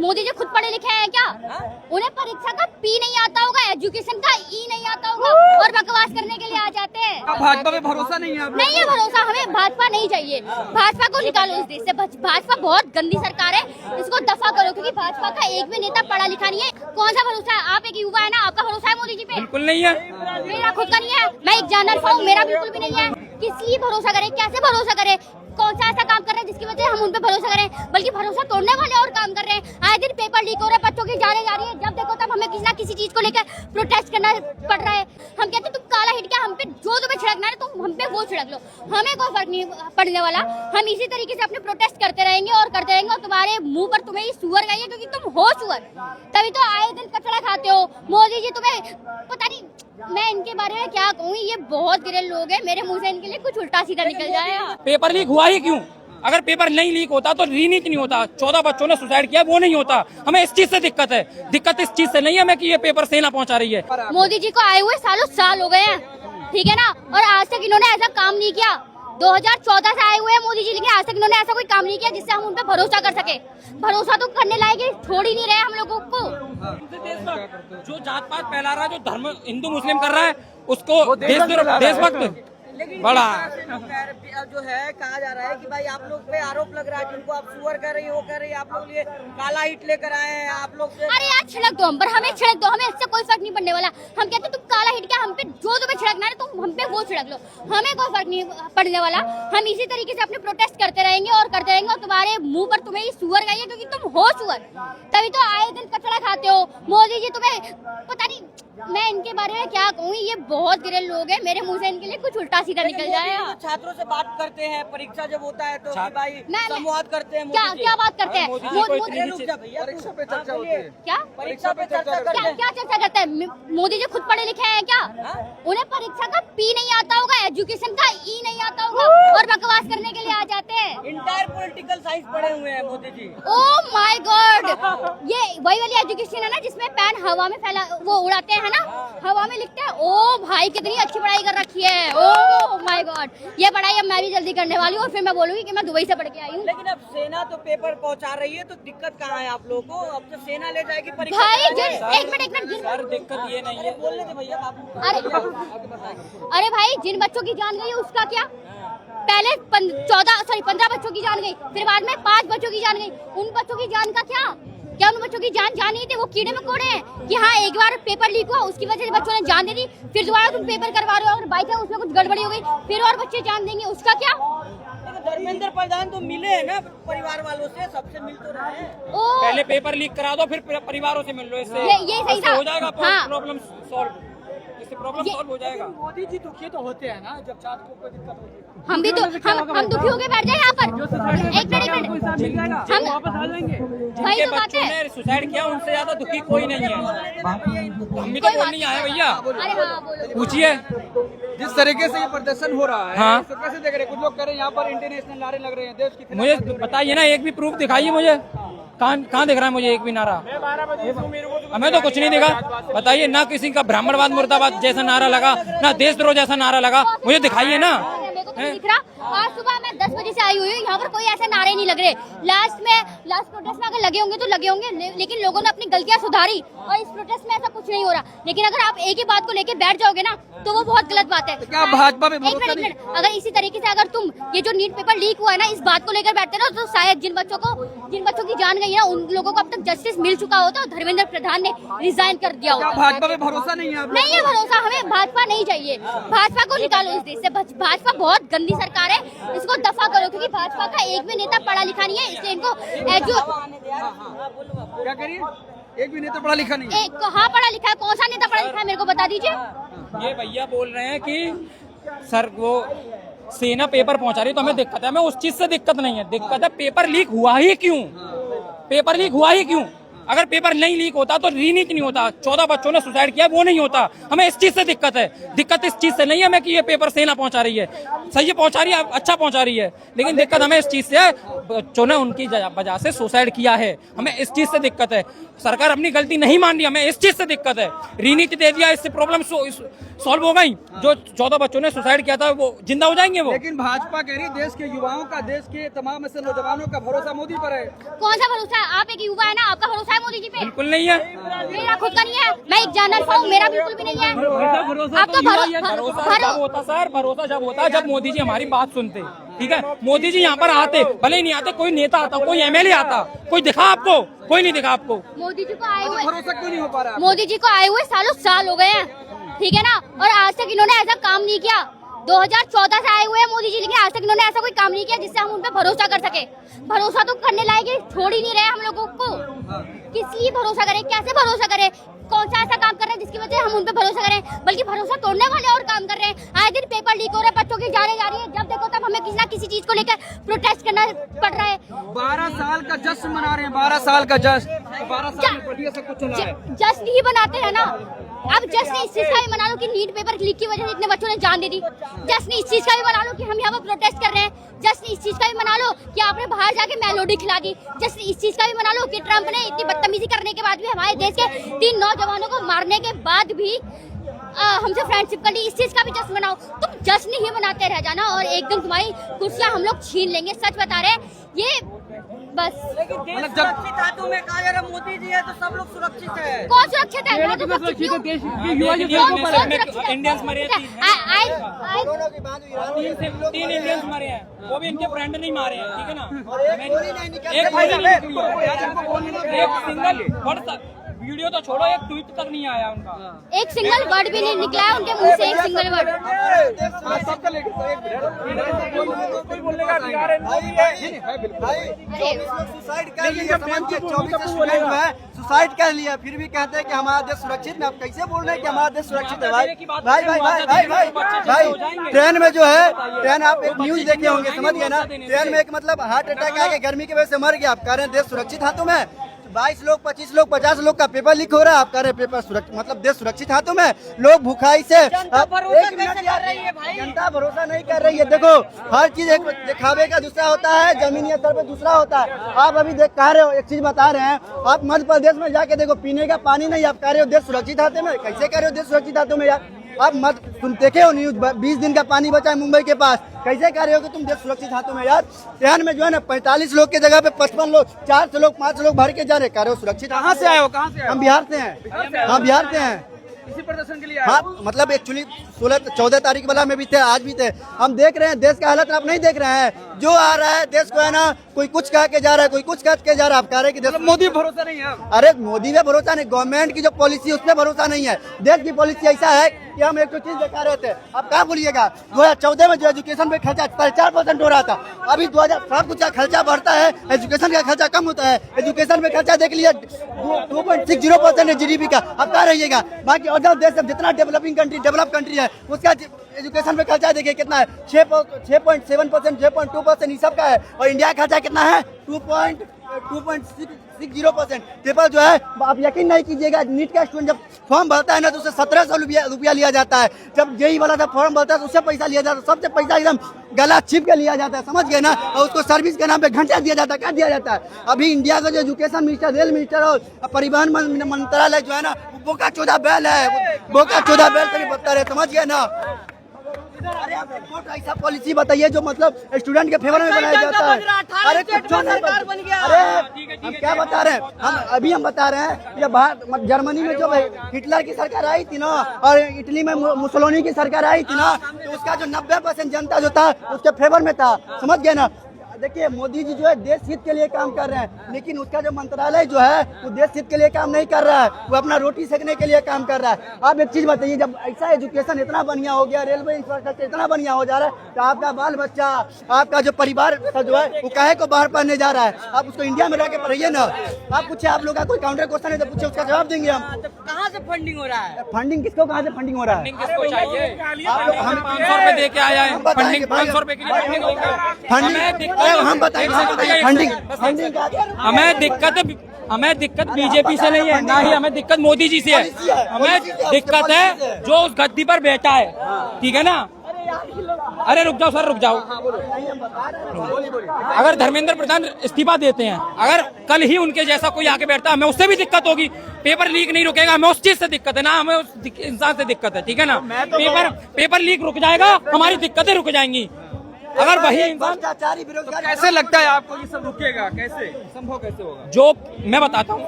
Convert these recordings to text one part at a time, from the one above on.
मोदी जी खुद पढ़े लिखे हैं क्या? उन्हें परीक्षा का पी नहीं आता होगा, एजुकेशन का ई नहीं आता होगा और बकवास करने के लिए आ जाते हैं। भाजपा पे भरोसा नहीं है? नहीं है भरोसा, हमें भाजपा नहीं चाहिए। भाजपा को निकालो इस देश से। भाजपा बहुत गंदी सरकार है, इसको दफा करो, क्योंकि भाजपा का एक भी नेता पढ़ा लिखा नहीं है। कौन सा भरोसा है? आप एक युवा है ना, आपका भरोसा है मोदी जी पे? बिल्कुल नहीं है। मेरा खुद का नहीं है, मैं एक जर्नलिस्ट हूँ, मेरा बिल्कुल भी नहीं है। किसी भरोसा करे, कैसे भरोसा करे? कौन सा ऐसा काम कर रहे हैं जिसकी वजह से हम उन पे भरोसा करें? बल्कि भरोसा तोड़ने वाले और काम कर रहे हैं। आए दिन पेपर लीक हो रहे हैं, बच्चों की जाने जा रही है, जब देखो तब हमें किसी ना किसी चीज को लेकर प्रोटेस्ट करना पड़ रहा है। हम कहते हैं तुम काला हिट के हम पे जो तुम्हें छिड़कना है तुम हम पे वो छिड़क लो, हमें कोई फर्क नहीं पड़ने वाला। हम इसी तरीके से अपने प्रोटेस्ट करते रहेंगे और करते रहेंगे, और तुम्हारे मुंह पर तुम्हें सुअर गई है, क्योंकि तुम हो सुअर, तभी तो आए दिन कचरा खाते हो। मोदी जी तुम्हें पता नहीं, मैं इनके बारे में क्या कहूँ, ये बहुत गिरे लोग हैं, मेरे मुंह से इनके लिए कुछ उल्टा सीधा निकल जाए। पेपर लीक हुआ ही क्यों? अगर पेपर नहीं लीक होता तो रीनीति नहीं होता, 14 बच्चों ने सुसाइड किया, वो नहीं होता। हमें इस चीज से दिक्कत है, दिक्कत इस चीज से नहीं है हमें कि ये पेपर सेना पहुंचा रही है। मोदी जी को आए हुए सालों साल हो गए हैं, ठीक है ना, और आज तक इन्होंने ऐसा काम नहीं किया। 2014 से आए हुए हैं मोदी जी, लेकिन आज तक इन्होंने ऐसा कोई काम नहीं किया जिससे हम उन पर भरोसा कर सके। भरोसा तो करने लायक छोड़ ही नहीं रहे हम लोगों को। जो जात पात फैला रहा है, जो धर्म हिंदू मुस्लिम कर रहा है, उसको देशभक्त बड़ा जो है कहा जा रहा है कि भाई आप लोग पे आरोप लग रहा है, जिनको आप सुअर कर रही हो, कर रही है, आप लोग लिए काला हिट लेकर आए हैं आप लोग से। अरे यार छिड़क दो हम पर, हमें छिड़क दो, हमें इससे कोई फर्क नहीं पड़ने वाला। हम कहते हैं तुम काला हिट के हम पे जो तुम्हें छिड़कना है तुम हम पे वो छिड़क लो, हमें कोई फर्क नहीं पड़ने वाला। हम इसी तरीके से अपने प्रोटेस्ट करते रहेंगे और करते रहेंगे, और तुम्हारे मुंह पर तुम्हें सुअर गई है, क्योंकि तुम हो सुअर, तभी तो आए दिन कचरा खाते हो। मोदी जी तुम्हें पता नहीं, मैं इनके बारे में क्या कहूँ, ये बहुत गिरे लोग हैं, मेरे मुंह से इनके लिए कुछ उल्टा सीधा निकल जाए। छात्रों से बात करते हैं, परीक्षा जब होता है तो भाई संवाद करते हैं। क्या बात करते हैं? परीक्षा पे चर्चा होती है। क्या परीक्षा पे चर्चा करते हैं? क्या चर्चा करते हैं? मोदी जी खुद पढ़े लिखे हैं क्या? उन्हें परीक्षा का पी नहीं आता होगा, एजुकेशन का ई नहीं आता होगा और बकवास करने के लिए आ जाते हैं। इंटायर पॉलिटिकल साइंस पढ़े हुए हैं Modi ji. Oh my God, ये वही वाली एजुकेशन है ना जिसमें पेन हवा में फैला वो उड़ाते हैं ना, हवा में लिखते हैं। ओ भाई कितनी अच्छी पढ़ाई कर रखी है, ओह माय गॉड, ये पढ़ाई अब मैं भी जल्दी करने वाली हूँ और फिर मैं बोलूंगी कि मैं दुबई से पढ़ के आई हूँ। लेकिन अब सेना तो पेपर पहुंचा रही है, तो दिक्कत कहाँ है आप लोगों को? अब तो सेना ले जाएगी परीक्षा। भाई एक मिनट सर दिक्कत ये नहीं है, बोलने दे भैया आप। अरे भाई जिन बच्चों की जान गई उसका क्या? पहले 15 बच्चों की जान गई, फिर बाद में 5 बच्चों की जान गई, उन बच्चों की जान का क्या उन बच्चों की जान नहीं थी? वो कीड़े मकोड़े हैं कि हाँ एक बार पेपर लीक हुआ उसकी वजह से बच्चों ने जान दे दी, फिर दोबारा तुम पेपर करवा रहे हो और बाई चांस उसमें कुछ गड़बड़ी हो गई, फिर और बच्चे जान देंगे, उसका क्या? धर्मेंद्र प्रधान तो मिले हैं ना परिवार वालों से, सबसे मिल तो रहे हैं। पहले पेपर लीक करा दो, फिर परिवारों से मिल लो, इससे ये सही था, हो जाएगा हाँ। प्रॉब्लम सॉल्व, इससे प्रॉब्लम सॉल्व हो जाएगा। मोदी जी दुखी तो होते हैं ना जब छात्र को कोई दिक्कत होती है। हम भी तो हम दुखी हो गए बैठ जाए यहाँ पर। एक मिनट हम वापस आ जाएंगे। वही जिनके तो बात बच्चों है। ने सुसाइड किया उनसे ज्यादा दुखी कोई नहीं है। हम भी तो बोल नहीं आए भैया, अरे हाँ बोलो। पूछिए। जिस तरीके से ये प्रदर्शन हो रहा है, हाँ। तो कैसे देख रहे हैं? कुछ लोग कह रहे हैं यहाँ पर इंटरनेशनल नारे लग रहे हैं देश की। मुझे बताइए ना, एक भी प्रूफ दिखाइए मुझे, कहाँ दिख रहा है मुझे एक भी नारा? हमें तो कुछ नहीं दिखा। बताइए ना, किसी का ब्राह्मणवाद मुर्दाबाद जैसा नारा लगा, ना देशद्रोह जैसा नारा लगा, मुझे दिखाइए ना। दिख रहा। आज सुबह मैं 10 बजे से आई हुई हूँ, यहाँ पर कोई ऐसे नारे नहीं लग रहे। लास्ट प्रोटेस्ट में अगर लगे होंगे तो लगे होंगे, लेकिन लोगों ने अपनी गलतियाँ सुधारी और इस प्रोटेस्ट में ऐसा कुछ नहीं हो रहा। लेकिन अगर आप एक ही बात को लेके बैठ जाओगे ना तो वो बहुत गलत बात है। क्या भाजपा में एक मिनट, अगर इसी तरीके से अगर तुम ये जो नीट पेपर लीक हुआ है ना, इस बात को लेकर बैठते ना, तो शायद जिन बच्चों की जान गई है उन लोगों को अब तक जस्टिस मिल चुका होता और धर्मेंद्र प्रधान ने रिजाइन कर दिया होता। भाजपा में भरोसा नहीं है? नहीं है भरोसा, हमें भाजपा नहीं चाहिए। भाजपा को निकालो इस देश से। भाजपा बहुत गंदी सरकार है, इसको दफा करो, क्योंकि भाजपा का एक भी नेता पढ़ा लिखा नहीं है, इसलिए इनको क्या करिए? एक भी नेता पढ़ा लिखा नहीं है। हाँ पढ़ा लिखा है, कौन सा नेता पढ़ा लिखा है मेरे को बता दीजिए। ये भैया बोल रहे हैं कि सर वो सेना पेपर पहुंचा रही है तो हमें दिक्कत है। हमें उस चीज से दिक्कत नहीं है, दिक्कत है पेपर लीक हुआ ही क्यों? पेपर लीक हुआ ही क्यों? अगर पेपर नहीं लीक होता तो रीनीति नहीं होता, 14 बच्चों ने सुसाइड किया, वो नहीं होता। हमें इस चीज से दिक्कत है, दिक्कत इस चीज से नहीं है हमें कि ये पेपर सेना पहुंचा रही है। सही है, पहुंचा रही है, अच्छा पहुंचा रही है, लेकिन दिक्कत हमें इस चीज से है, बच्चों ने उनकी वजह से सुसाइड किया है, हमें इस चीज से दिक्कत है। सरकार अपनी गलती नहीं मान रही, हमें इस चीज से दिक्कत है। रीनीति दे दिया, इससे प्रॉब्लम सॉल्व हो गई। जो 14 बच्चों ने सुसाइड किया था वो जिंदा हो जाएंगे। वो लेकिन भाजपा कह रही देश के युवाओं का, देश के तमाम ऐसे नौजवानों का भरोसा मोदी पर है। कौन सा भरोसा है? आप एक युवा है ना, आपका भरोसा पे? बिल्कुल नहीं है। मेरा खुद का नहीं है, मैं एक जर्नलिस्ट हूँ, मेरा बिल्कुल भी नहीं है। आप तो भरोसा जब होता सर, भरोसा जब होता जब मोदी जी हमारी बात सुनते, ठीक है। मोदी जी यहाँ पर आते, भले ही नहीं आते, कोई नेता आता, कोई एमएलए आता, कोई दिखा आपको? कोई नहीं दिखा आपको। मोदी जी को आए हुए भरोसा क्यों नहीं हो पा रहा? मोदी जी को आए हुए सालों साल हो गए हैं, ठीक है ना, और आज तक इन्होंने ऐसा काम नहीं किया। 2014 से आए हुए हैं मोदी जी, लेकिन आज तक इन्होंने ऐसा कोई काम नहीं किया जिससे हम उन पे भरोसा कर सके। भरोसा तो करने लायक छोड़ ही नहीं रहे हम लोगों को। किस लिए भरोसा करें, कैसे भरोसा करें? कौन सा ऐसा काम कर रहे हैं जिसकी वजह से हम उन पे भरोसा करें? बल्कि भरोसा तोड़ने वाले और काम कर रहे हैं। आए दिन पेपर लीक हो रहे हैं, बच्चों की जाने जा रही है, जब देखो तब हमें किसी ना किसी चीज को लेकर प्रोटेस्ट करना पड़ रहा है। 12 साल का जश्न मना रहे हैं, 12 साल का जश्न। 12 साल में बढ़िया सब कुछ चला है। जश्न ही बनाते हैं ना। अब जश्न इस चीज का भी मना लो कि नीट पेपर लीक की वजह से इतने बच्चों ने जान दे दी। जश्न इस चीज का भी मना लो कि हम यहाँ पर प्रोटेस्ट कर रहे हैं। जश्न इस चीज का भी मना लो कि आपने बाहर जाके मेलोडी खिला दी। जश्न इस चीज का भी मना लो कि ट्रम्प ने इतनी बदतमीजी करने के बाद भी हमारे देश के 3 नौजवानों को मारने के बाद भी हमसे फ्रेंडशिप कर ली। इस चीज का भी जश्न मनाओ। तुम जश्न ही मनाते रह जाना और एक दिन तुम्हारी कुर्सियां हम लोग छीन लेंगे। सच बता रहे हैं ये, बस। मतलब जब सुरक्षित हाथों में कहा जा रहा मोदी जी है तो सब लोग सुरक्षित है। कौन सुरक्षित है? मैं तो सुरक्षित हूँ। इंडियंस मरे हैं, 3 इंडियंस मरे हैं, वो भी इनके फ्रेंड नहीं मारे हैं, ठीक है ना। एक सिंगल वर्ड, वीडियो तो छोड़ो, एक ट्वीट तक नहीं आया उनका, एक सिंगल वर्ड भी नहीं निकला है उनके मुंह से, एक सिंगल वर्ड। कोई बोलने का अधिकार है? सुसाइड कर लिया, समझ के 24 स्टूडेंट जो है सुसाइड कर लिया, फिर भी कहते हैं कि हमारा देश सुरक्षित है। आप कैसे बोल रहे हैं कि हमारा देश सुरक्षित है? भाई भाई भाई भाई भाई भाई भाई ट्रेन में जो है, ट्रेन आप एक न्यूज देखे होंगे, समझ गए ना, ट्रेन में एक मतलब हार्ट अटैक आ गया, गर्मी की वजह से मर गया। आप कह रहे हैं देश सुरक्षित हाथों में? 22 लोग, 25 लोग, 50 लोग का पेपर लीक हो रहा है, आप कह रहे हैं पेपर सुरक्षित, मतलब देश सुरक्षित हाथों में? लोग भुखाई से, जनता भरोसा कैसे कर रही है भाई? जनता भरोसा नहीं कर रही है। देखो हर चीज एक दिखावे का दूसरा होता है, जमीनी स्तर पे दूसरा होता है। आप अभी देख कह रहे हो, एक चीज बता रहे हैं, आप मध्य प्रदेश में जाके देखो, पीने का पानी नहीं, आप कह रहे हो देश सुरक्षित हाथों में। कैसे कह रहे हो देश सुरक्षित हाथों में यार? आप मत सुन, देखे हो न्यूज, 20 दिन का पानी बचा है मुंबई के पास। कैसे कह रहे हो कि तुम देश सुरक्षित हाथों में यार? ट्रेन में जो है ना 45 लोग की जगह पे 55 लोग, 4 लोग 5 लोग भर के जा रहे, कह रहे हो सुरक्षित। कहाँ से आए हो? कहाँ से आए हो? हम बिहार से हैं। हाँ बिहार से हैं। इसी प्रदर्शन के लिए आए? हाँ मतलब एक्चुअली 14 तारीख वाला में भी थे, आज भी थे। हम देख रहे हैं देश का हालत, आप नहीं देख रहे हैं? जो आ रहा है देश को है ना, कोई कुछ कह के जा रहा है, कोई कुछ कह के जा रहा है। आप कह रहे हैं कि देश मोदी भरोसा नहीं है? अरे मोदी पे भरोसा नहीं, गवर्नमेंट की जो पॉलिसी है उस पर भरोसा नहीं है। देश की पॉलिसी ऐसा है कि हम एक चीज दिखा रहे थे, आप क्या बोलिएगा, 2014 में जो एजुकेशन पे खर्चा 4% हो रहा था, अभी 2000 सब कुछ का खर्चा बढ़ता है, एजुकेशन का खर्चा कम होता है। एजुकेशन में खर्चा देख लिया 2.60% है जीडीपी का। अब क्या रहिएगा बाकी और देश जितना डेवलपिंग कंट्री, डेवलप कंट्री है, उसका एजुकेशन पे खर्चा देखिए कितना है, 6.7%, 6.2% ये सब का है। और इंडिया का खर्चा कितना है, 2.60%। पेपर जो है आप यकीन नहीं कीजिएगा, नीट का स्टूडेंट जब फॉर्म भरता है ना तो उससे 1700 रुपया लिया जाता है। जब जेई वाला जब फॉर्म भरता है तो उससे पैसा लिया जाता है, सबसे पैसा एकदम गला छिप के लिया जाता है, समझ गए ना। और उसको सर्विस के नाम पे घंटा दिया जाता है। क्या दिया जाता है? अभी इंडिया का जो एजुकेशन मिनिस्टर, रेल मिनिस्टर और परिवहन मंत्रालय जो है ना, बोका चौदह बैल है, बोका चौदह बैल से भी बदतर है, समझ गए ना। अरे आप रिपोर्ट ऐसा पॉलिसी बताइए जो मतलब स्टूडेंट के फेवर में बनाया जाता है। अरे कुछ नहीं, अरे हम क्या बता रहे हैं, हम बता रहे हैं जब बाहर जर्मनी में जो हिटलर की सरकार आई थी ना, और इटली में मुसोलिनी की सरकार आई थी ना, तो उसका जो 90% जनता जो था उसके फेवर में था, समझ गए ना। देखिए मोदी जी जो है देश हित के लिए काम कर रहे हैं, लेकिन उसका जो मंत्रालय जो है वो देश हित के लिए काम नहीं कर रहा है, वो अपना रोटी सेकने के लिए काम कर रहा है। आप एक चीज बताइए, जब ऐसा एजुकेशन इतना बढ़िया हो गया, रेलवे इंफ्रास्ट्रक्चर इतना बढ़िया हो जा रहा है, तो आपका बाल बच्चा, आपका जो परिवार जो है वो काहे को बाहर पढ़ने जा रहा है? आप उसको इंडिया में रह के पढ़िए ना। आप पूछे, आप लोग का कोई काउंटर क्वेश्चन है तो पूछे, उसका जवाब देंगे हम। कहाँ से फंडिंग हो रहा है? फंडिंग किसको, कहाँ से फंडिंग हो रहा है? किसको चाहिए? हम 500 रुपए दे के आया है, फंडिंग 500 रुपए के लिए फंडिंग हम बताएंगे। फंडिंग हमें दिक्कत बीजेपी से नहीं है, ना ही हमें दिक्कत मोदी जी से है। हमें दिक्कत है जो उस गद्दी पर बैठा है, ठीक है ना। अरे रुक जाओ सर, रुक जाओ। अगर धर्मेंद्र प्रधान इस्तीफा देते हैं, अगर कल ही उनके जैसा कोई आके बैठता है, हमें उससे भी दिक्कत होगी। पेपर लीक नहीं रुकेगा, हमें उस चीज से दिक्कत है ना, हमें उस इंसान से दिक्कत है, ठीक है ना। पेपर लीक रुक जाएगा, हमारी दिक्कतें रुक जाएंगी। अगर वही इंसान भ्रष्टाचारी तो बेरोजगार कैसे लगता है आपको ये सब रुकेगा? कैसे संभव कैसे होगा? जो मैं बताता हूँ,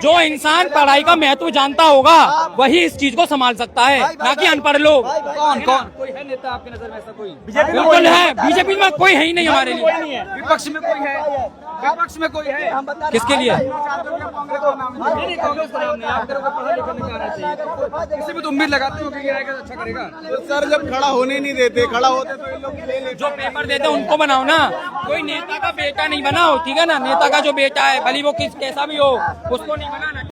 जो इंसान पढ़ाई का महत्व जानता होगा वही इस चीज को संभाल सकता है, ना कि अनपढ़ लोग। कौन कोई है नेता आपकी नजर में ऐसा? कोई बिल्कुल है, बीजेपी में कोई है ही नहीं हमारे लिए। विपक्ष में कोई है? विपक्ष में कोई है? किसके लिए? नहीं, कांग्रेस का नाम नहीं। आप लोगों को पढ़ा लिखा नहीं आना चाहिए। किसी भी तो उम्मीद लगाते हो कि ये आएगा तो अच्छा करेगा। तो सर जब खड़ा होने नहीं देते, खड़ा होते तो इन लोग ले लेते। जो पेपर देते हैं उनको बनाओ ना, कोई नेता का बेटा नहीं बनाओ, ठीक है ना? नेता का जो बेटा है भले वो कैसा भी हो उसको नहीं बनाना।